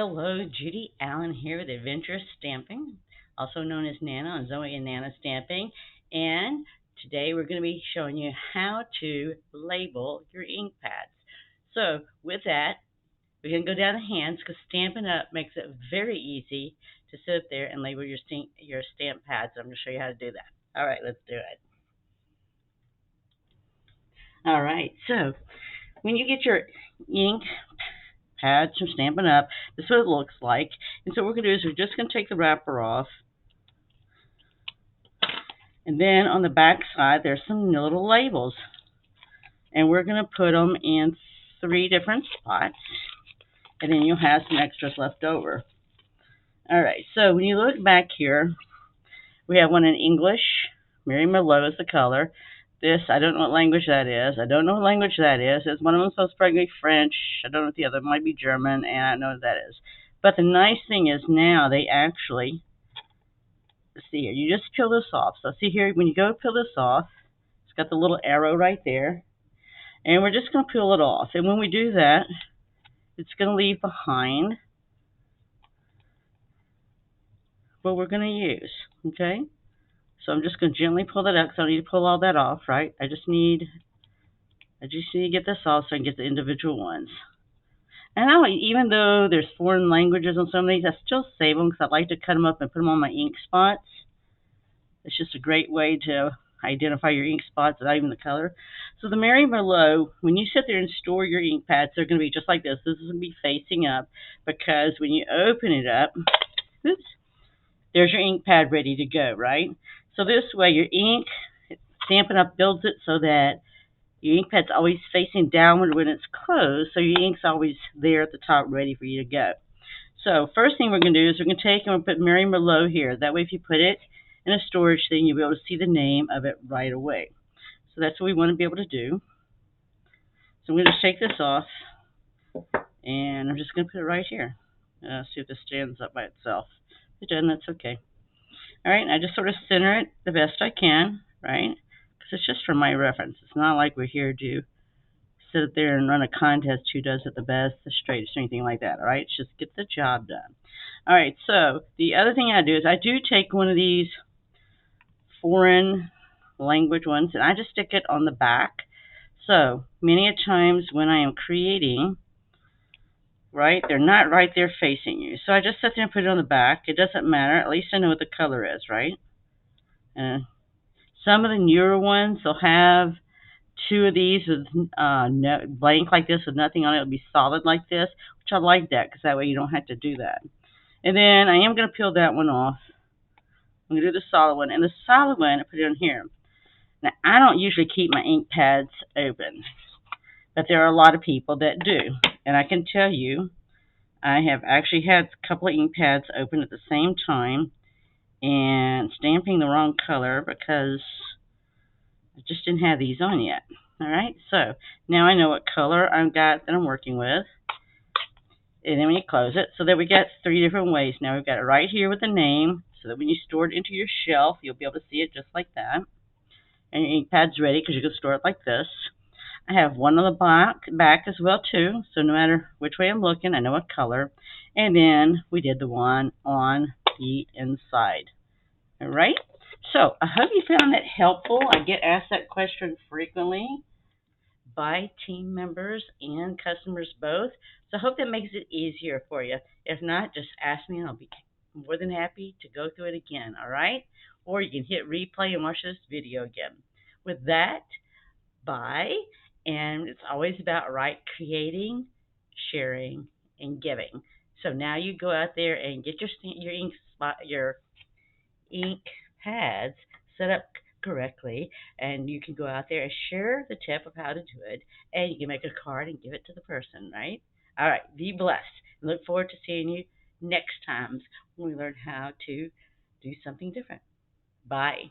Hello, Judy Allen here with Adventurous Stamping, also known as Nana on Zoe and Nana Stamping. And today we're going to be showing you how to label your ink pads. So with that, we're going to go down to hands because Stampin' Up makes it very easy to sit up there and label your stamp pads. I'm going to show you how to do that. All right, let's do it. All right, so when you get your ink pads from Stampin' Up, this is what it looks like. And so what we're going to do is we're just going to take the wrapper off. And then on the back side, there's some little labels. And we're going to put them in 3 different spots. And then you'll have some extras left over. All right, so when you look back here, we have one in English. Mary Merlot is the color. This, I don't know what language that is. I don't know what language that is. It's one of them supposed to probably be French. I don't know what the other might be German, and I don't know what that is. But the nice thing is now they actually, see here, you just peel this off. So see here, when you go to peel this off, it's got the little arrow right there. And we're just going to peel it off. And when we do that, it's going to leave behind what we're going to use. Okay? So I'm just going to gently pull that out because I don't need to pull all that off, right? I just need to get this off so I can get the individual ones. And now, even though there's foreign languages on some of these, I still save them because I like to cut them up and put them on my ink spots. It's just a great way to identify your ink spots without even the color. So the Mary Merlot, when you sit there and store your ink pads, they're going to be just like this. This is going to be facing up because when you open it up, oops, there's your ink pad ready to go, right? So this way your ink, Stampin' Up builds it so that your ink pad's always facing downward when it's closed, so your ink's always there at the top ready for you to go. So first thing we're going to do is we're going to take and we'll put Mary Merlot here. That way if you put it in a storage thing, you'll be able to see the name of it right away. So that's what we want to be able to do. So I'm going to take this off, and I'm just going to put it right here. See if this stands up by itself. If it doesn't, that's okay. All right, and I just sort of center it the best I can, right? Because it's just for my reference. It's not like we're here to sit there and run a contest who does it the best, the straightest, or anything like that. All right, it's just get the job done. All right, so the other thing I do is I do take one of these foreign language ones and I just stick it on the back. So many a times when I am creating, right, they're not right there facing you. So I just sit there and put it on the back. It doesn't matter. At least I know what the color is, right? Some of the newer ones, they'll have 2 of these with no, blank like this with nothing on it. It'll be solid like this, which I like that because that way you don't have to do that. And then I am going to peel that one off. I'm going to do the solid one. And the solid one, I put it on here. Now, I don't usually keep my ink pads open, but there are a lot of people that do. And I can tell you, I have actually had a couple of ink pads open at the same time and stamping the wrong color because I just didn't have these on yet. All right, so now I know what color I've got that I'm working with. And then when you close it, so that we got 3 different ways. Now we've got it right here with the name, so that when you store it into your shelf, you'll be able to see it just like that. And your ink pad's ready because you can store it like this. I have one on the back as well too, so no matter which way I'm looking, I know what color. And then we did the one on the inside. All right, so I hope you found that helpful. I get asked that question frequently by team members and customers both. So I hope that makes it easier for you. If not, just ask me and I'll be more than happy to go through it again, all right? Or you can hit replay and watch this video again. With that, bye. And it's always about creating, sharing, and giving. So now you go out there and get your ink pads set up correctly, and you can go out there and share the tip of how to do it, and you can make a card and give it to the person, right? All right, be blessed. Look forward to seeing you next time when we learn how to do something different. Bye.